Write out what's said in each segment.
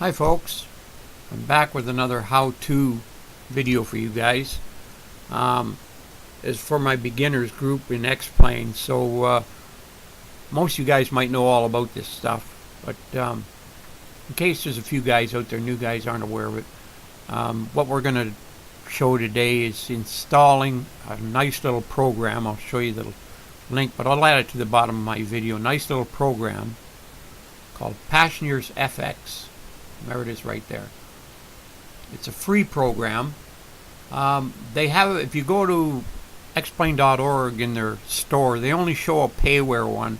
Hi folks, I'm back with another how-to video for you guys. It's for my beginners group in X-Plane, so most of you guys might know all about this stuff, but in case there's a few guys out there, new guys aren't aware of it, what we're going to show today is installing a nice little program. I'll show you the link, but I'll add it to the bottom of my video. Nice little program called Passengerfx. There it is right there. It's a free program. They have, if you go to xplane.org in their store, they only show a payware one.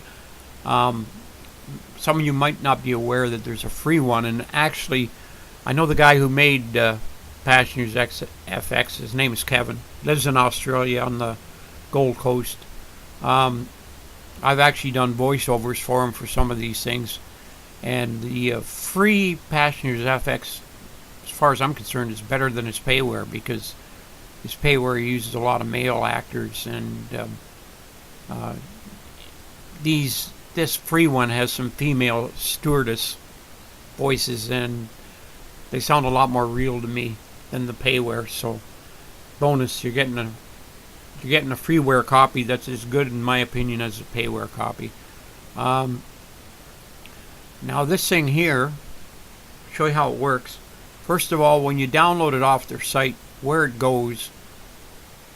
Some of you might not be aware that there's a free one, and actually I know the guy who made Passengerfx. His name is Kevin. Lives in Australia on the Gold Coast. I've actually done voiceovers for him for some of these things. And the free Passengerfx, as far as I'm concerned, is better than his payware, because his payware uses a lot of male actors, and this free one has some female stewardess voices, and they sound a lot more real to me than the payware. So, bonus, you're getting a freeware copy that's as good, in my opinion, as a payware copy. Now this thing here, show you how it works. First of all, when you download it off their site, where it goes,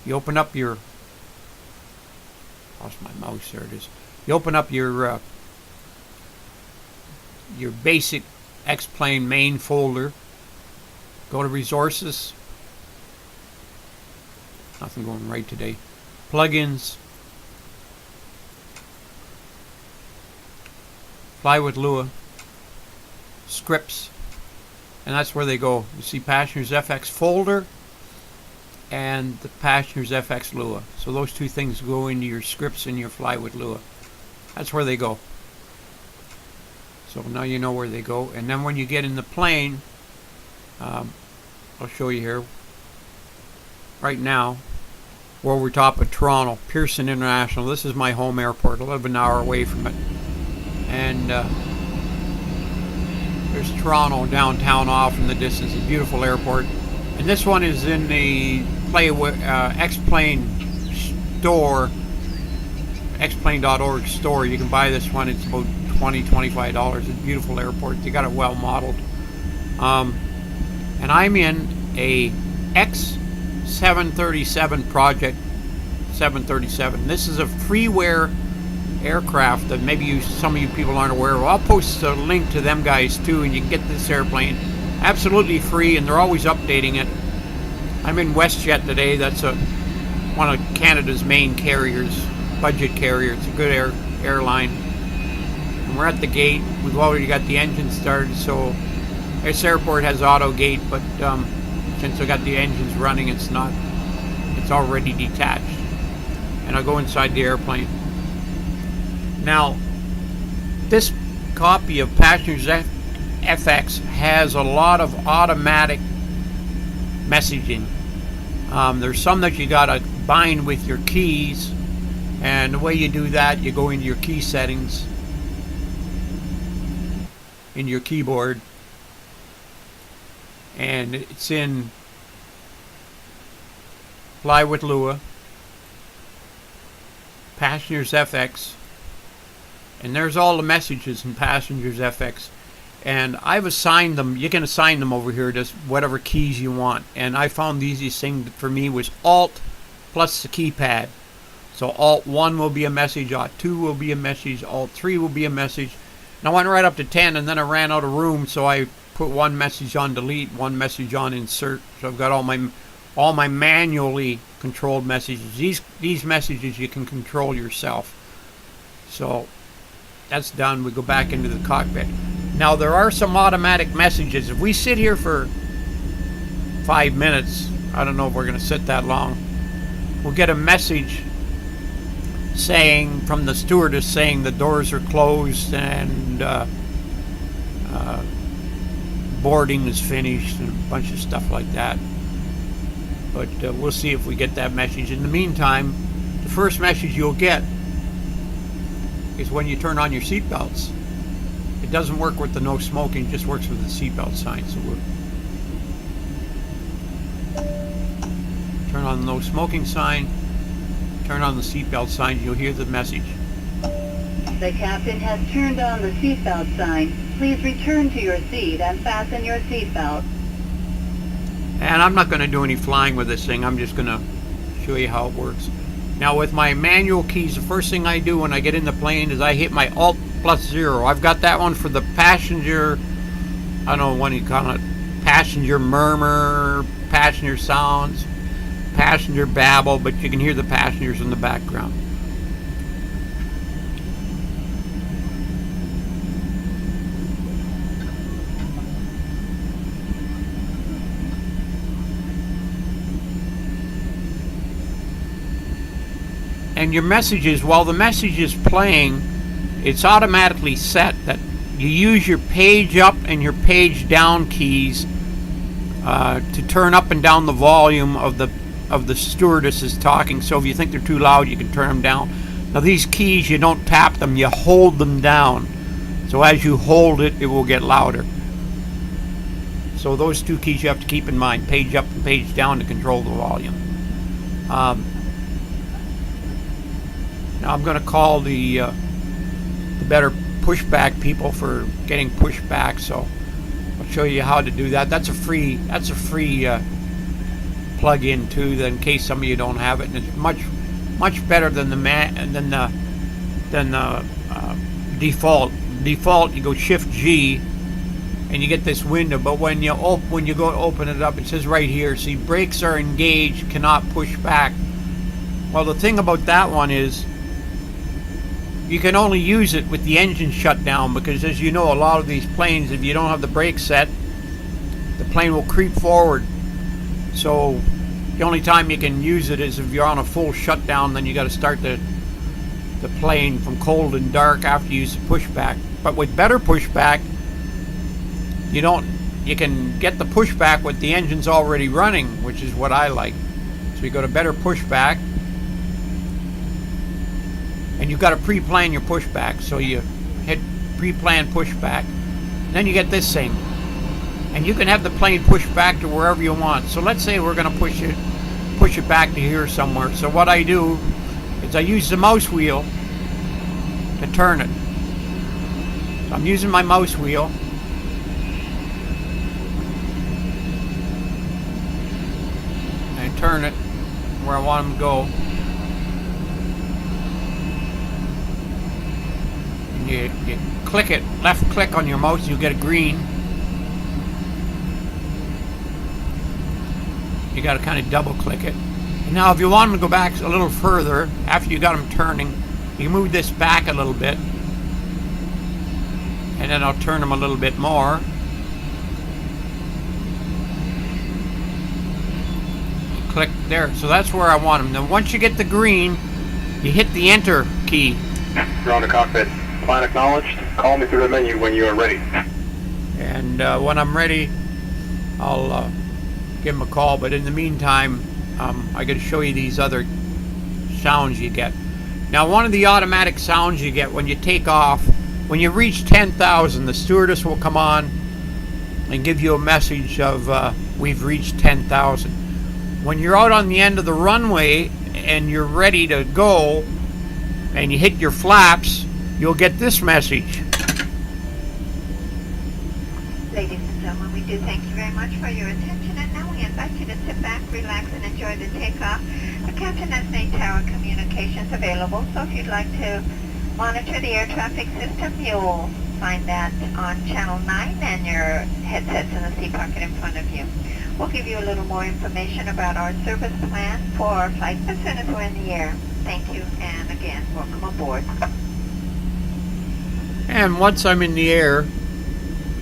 you open up your, lost my mouse, there it is. You open up your basic X-Plane main folder, go to resources, nothing going right today, plugins, Fly with Lua, scripts, and that's where they go. You see Passengerfx folder and the Passengerfx Lua. So those two things go into your scripts and your Fly with Lua. That's where they go. So now you know where they go. And then when you get in the plane, I'll show you here. Right now, we're over top of Toronto, Pearson International. This is my home airport. I live an hour away from it. And there's Toronto downtown off in the distance, a beautiful airport. And this one is in the X-Plane store, xplane.org store. You can buy this one. It's about $20-25. It's a beautiful airport. They got it well modeled. And I'm in a X737 project 737. This is a freeware aircraft that maybe some of you people aren't aware of. I'll post a link to them guys too, and you can get this airplane absolutely free, and they're always updating it. I'm in WestJet today. That's one of Canada's main carriers, budget carrier. It's a good airline. And we're at the gate. We've already got the engine started, so this airport has auto gate, but since I got the engines running, it's already detached. And I'll go inside the airplane. Now, this copy of Passengerfx has a lot of automatic messaging. There's some that you gotta bind with your keys, and the way you do that, you go into your key settings in your keyboard, and it's in Fly with Lua, Passengerfx. And there's all the messages in Passengerfx, and I've assigned them. You can assign them over here to whatever keys you want. And I found the easiest thing for me was Alt plus the keypad. So Alt 1 will be a message, Alt 2 will be a message, Alt 3 will be a message. And I went right up to 10, and then I ran out of room, so I put one message on delete, one message on insert. So I've got all my manually controlled messages. These messages you can control yourself. So that's done. We go back into the cockpit. Now there are some automatic messages. If we sit here for 5 minutes, I don't know if we're going to sit that long, we'll get a message saying, from the stewardess, saying the doors are closed and boarding is finished, and a bunch of stuff like that. But we'll see if we get that message. In the meantime, the first message you'll get is when you turn on your seatbelts. It doesn't work with the no smoking, it just works with the seatbelt sign. So we'll turn on the no smoking sign, turn on the seatbelt sign, you'll hear the message. The captain has turned on the seatbelt sign. Please return to your seat and fasten your seatbelt. And I'm not going to do any flying with this thing. I'm just going to show you how it works. Now with my manual keys, the first thing I do when I get in the plane is I hit my Alt plus 0. I've got that one for the passenger, I don't know what you call it, passenger murmur, passenger sounds, passenger babble, but you can hear the passengers in the background. And your messages, while the message is playing, it's automatically set that you use your page up and your page down keys to turn up and down the volume of the stewardesses talking. So if you think they're too loud, you can turn them down. Now these keys, you don't tap them, you hold them down. So as you hold it, it will get louder. So those two keys you have to keep in mind, page up and page down, to control the volume. Now I'm going to call the better pushback people for getting pushback. So I'll show you how to do that. That's a free plug-in too. That in case some of you don't have it, and it's much better than the default. Default, you go Shift G, and you get this window. But when you go to open it up, it says right here, see, brakes are engaged, cannot push back. Well, the thing about that one is, you can only use it with the engine shut down, because as you know, a lot of these planes, if you don't have the brakes set, the plane will creep forward. So the only time you can use it is if you're on a full shutdown. Then you got to start the plane from cold and dark after you use the pushback. But with better pushback, you can get the pushback with the engines already running, which is what I like. So you go to better pushback, and you've got to pre-plan your pushback. So you hit pre-plan pushback, then you get this thing, and you can have the plane push back to wherever you want. So let's say we're going to push it back to here somewhere. So what I do is I use the mouse wheel to turn it. So I'm using my mouse wheel, and I turn it where I want them to go. You click it, left click on your mouse, and you get a green. You got to kind of double click it. And now if you want them to go back a little further, after you got them turning, you move this back a little bit, and then I'll turn them a little bit more. Click there. So that's where I want them. Now once you get the green, you hit the enter key. You're on the cockpit. Plan acknowledged. Call me through the menu when you are ready. And when I'm ready, I'll give them a call. But in the meantime, I got to show you these other sounds you get. Now, one of the automatic sounds you get when you take off, when you reach 10,000, the stewardess will come on and give you a message of we've reached 10,000. When you're out on the end of the runway and you're ready to go, and you hit your flaps, you'll get this message. Ladies and gentlemen, we do thank you very much for your attention, and now we invite you to sit back, relax, and enjoy the takeoff. The captain has made tower communications available, so if you'd like to monitor the air traffic system, you'll find that on channel 9, and your headsets in the seat pocket in front of you. We'll give you a little more information about our service plan for our flight as soon as we're in the air. Thank you, and again, welcome aboard. And once I'm in the air,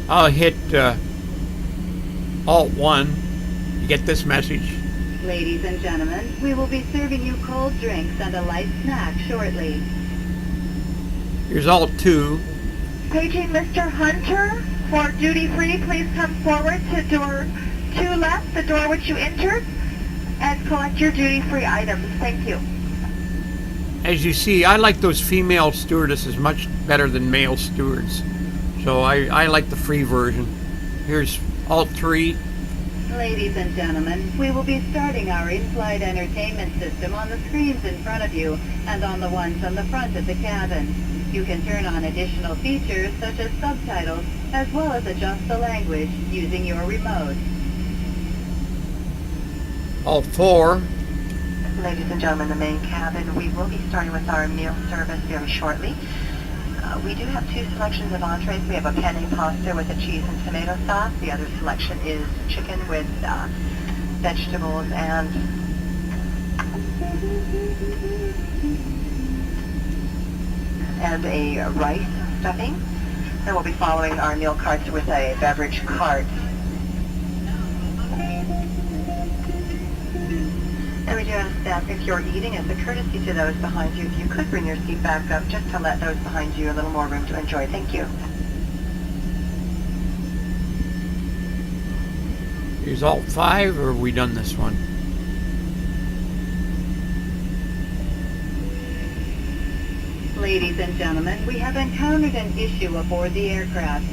I'll hit Alt 1. You get this message. Ladies and gentlemen, we will be serving you cold drinks and a light snack shortly. Here's Alt 2. Paging Mr. Hunter for duty free, please come forward to door 2 left, the door which you entered, and collect your duty free items. Thank you. As you see, I like those female stewardesses much better than male stewards. So I like the free version. Here's Alt 3. Ladies and gentlemen, we will be starting our in-flight entertainment system on the screens in front of you and on the ones on the front of the cabin. You can turn on additional features such as subtitles, as well as adjust the language using your remote. Alt 4. Ladies and gentlemen, the main cabin, we will be starting with our meal service very shortly. We do have two selections of entrees. We have a penne pasta with a cheese and tomato sauce. The other selection is chicken with vegetables and a rice stuffing. And we'll be following our meal carts with a beverage cart. And we do ask that if you're eating, as a courtesy to those behind you, if you could bring your seat back up just to let those behind you a little more room to enjoy. Thank you. Here's Alt 5, or have we done this one? Ladies and gentlemen, we have encountered an issue aboard the aircraft.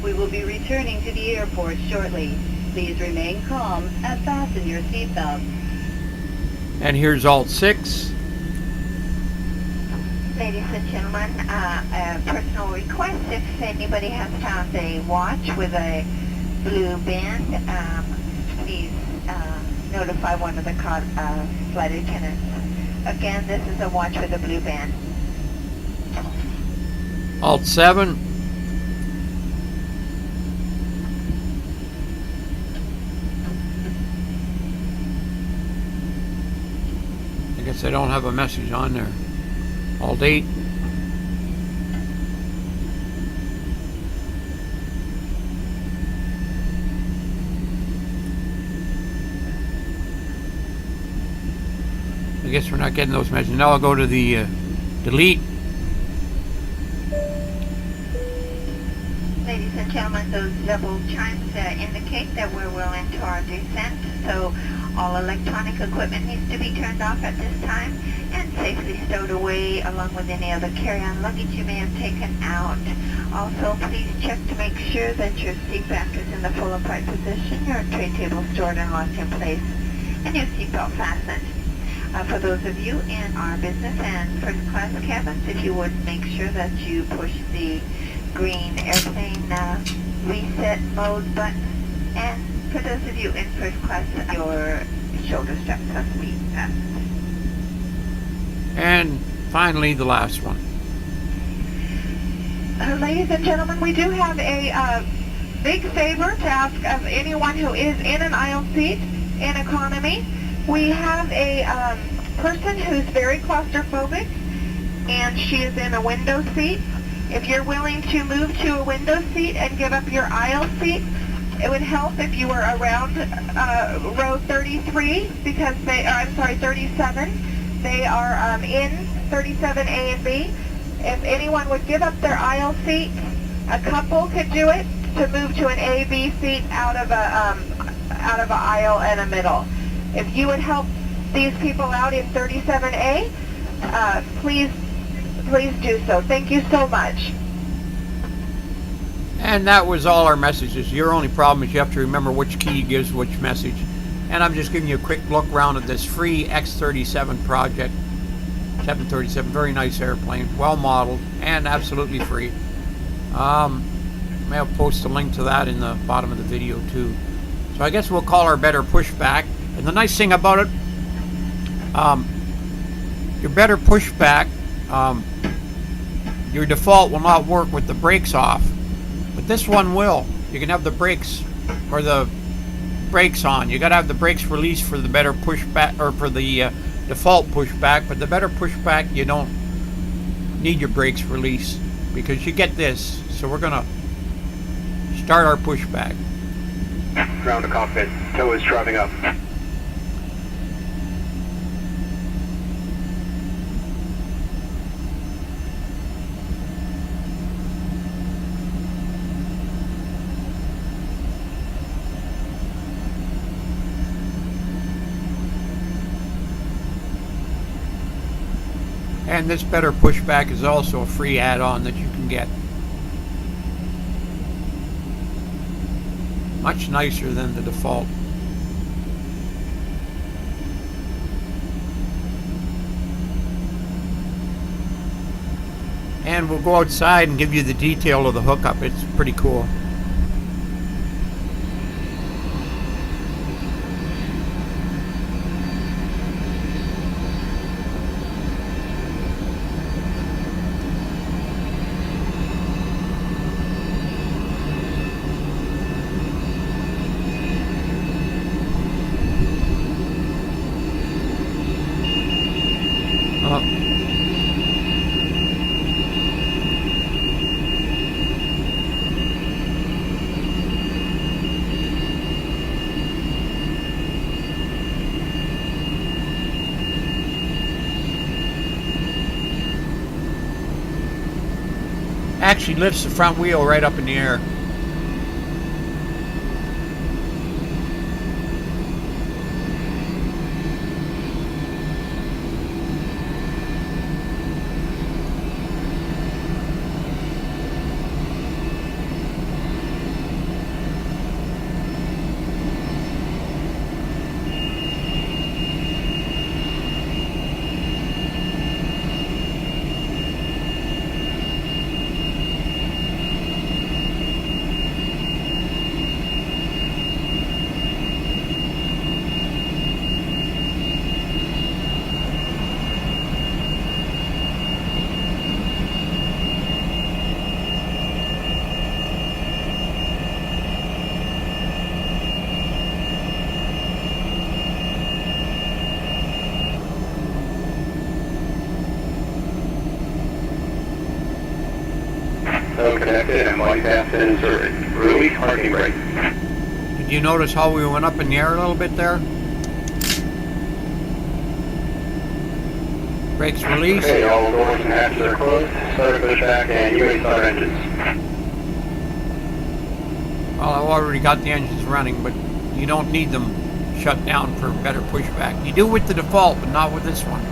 We will be returning to the airport shortly. Please remain calm and fasten your seatbelt. And here's Alt 6. Ladies and gentlemen, a personal request, if anybody has found a watch with a blue band, please notify one of the flight attendants. Again, this is a watch with a blue band. Alt 7. I guess I don't have a message on there. Alt 8. I guess we're not getting those messages. Now I'll go to the delete. Ladies and gentlemen, those double chimes indicate that we're well into our descent, so all electronic equipment needs to be turned off at this time and safely stowed away along with any other carry-on luggage you may have taken out. Also, please check to make sure that your seat back is in the full upright position, your tray table stored and locked in place, and your seatbelt fastened. For those of you in our business and first class cabins, if you would make sure that you push the green airplane reset mode button, and for those of you in first class, your shoulder straps must be fastened. And finally, the last one. Ladies and gentlemen, we do have a big favor to ask of anyone who is in an aisle seat in economy. We have a person who's very claustrophobic, and she is in a window seat. If you're willing to move to a window seat and give up your aisle seat, it would help if you were around row 33, because 37. They are in 37A and B. If anyone would give up their aisle seat, a couple could do it to move to an A, B seat out of an aisle and a middle. If you would help these people out in 37A, please do so. Thank you so much. And that was all our messages. Your only problem is you have to remember which key gives which message. And I'm just giving you a quick look around at this free X-37 project. 737, very nice airplane, well modeled, and absolutely free. I'll post a link to that in the bottom of the video too. So I guess we'll call our better pushback. And the nice thing about it, your better pushback, your default will not work with the brakes off, but this one will. You can have the brakes or the brakes on. You got to have the brakes released for the better pushback, or for the default pushback, but the better pushback you don't need your brakes released because you get this. So we're gonna start our pushback. Ground to cockpit. Tow is driving up. And this better pushback is also a free add-on that you can get. Much nicer than the default. And we'll go outside and give you the detail of the hookup. It's pretty cool. Actually lifts the front wheel right up in the air. Connected and white path inserted. Release parking brake. Did you notice how we went up in the air a little bit there? Brakes release. Okay, all doors and hatches are closed. Start pushback and you may start engines. Well, I've already got the engines running, but you don't need them shut down for better pushback. You do with the default, but not with this one.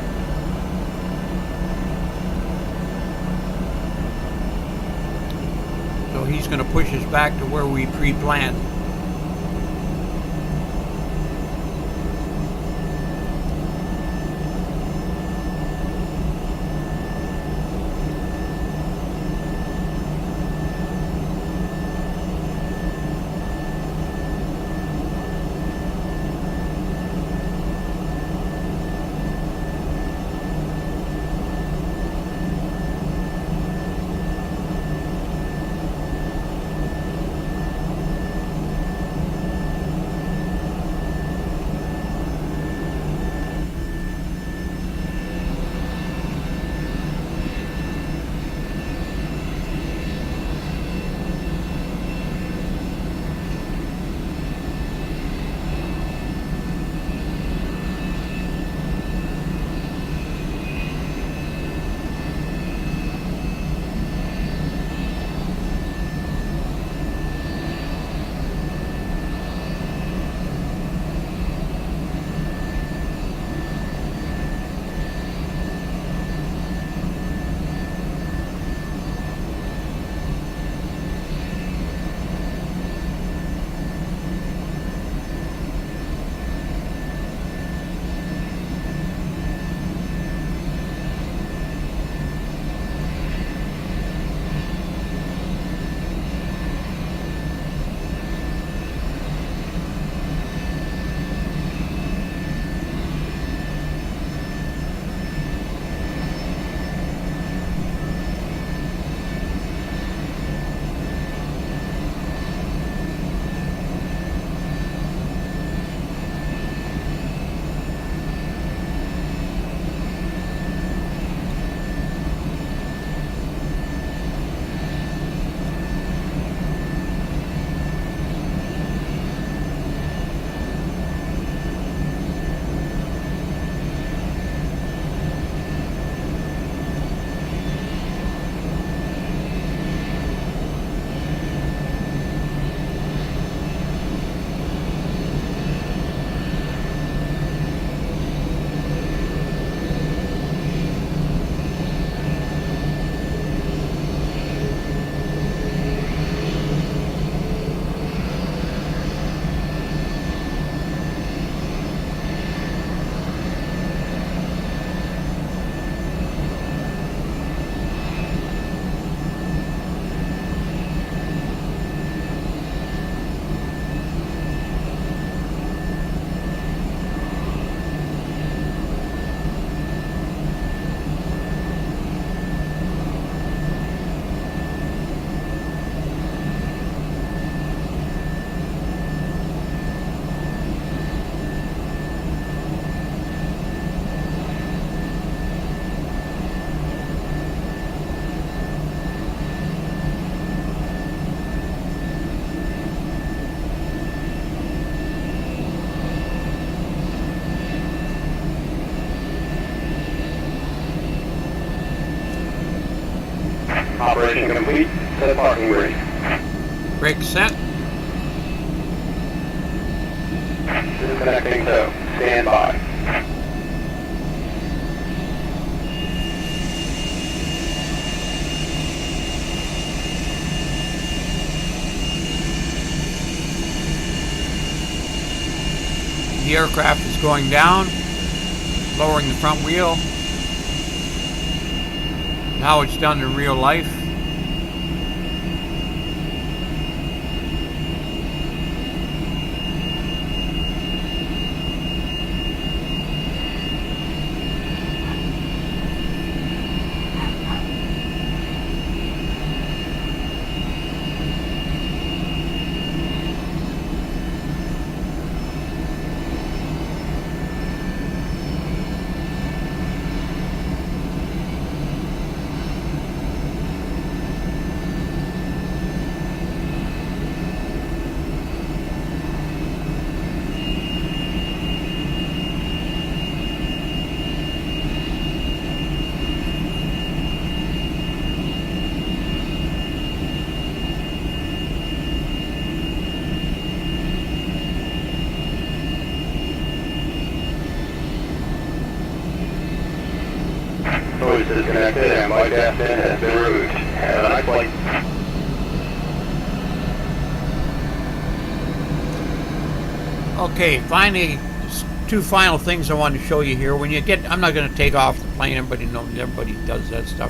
So he's going to push us back to where we pre-planned. Parking brake. Brake set. Disconnecting tow. Stand by. The aircraft is going down, lowering the front wheel. How it's done in real life. Noise disconnected and my gas bin has been removed. Have a nice flight. Okay, finally, two final things I want to show you here. When you get, I'm not going to take off the plane. Everybody knows, everybody does that stuff.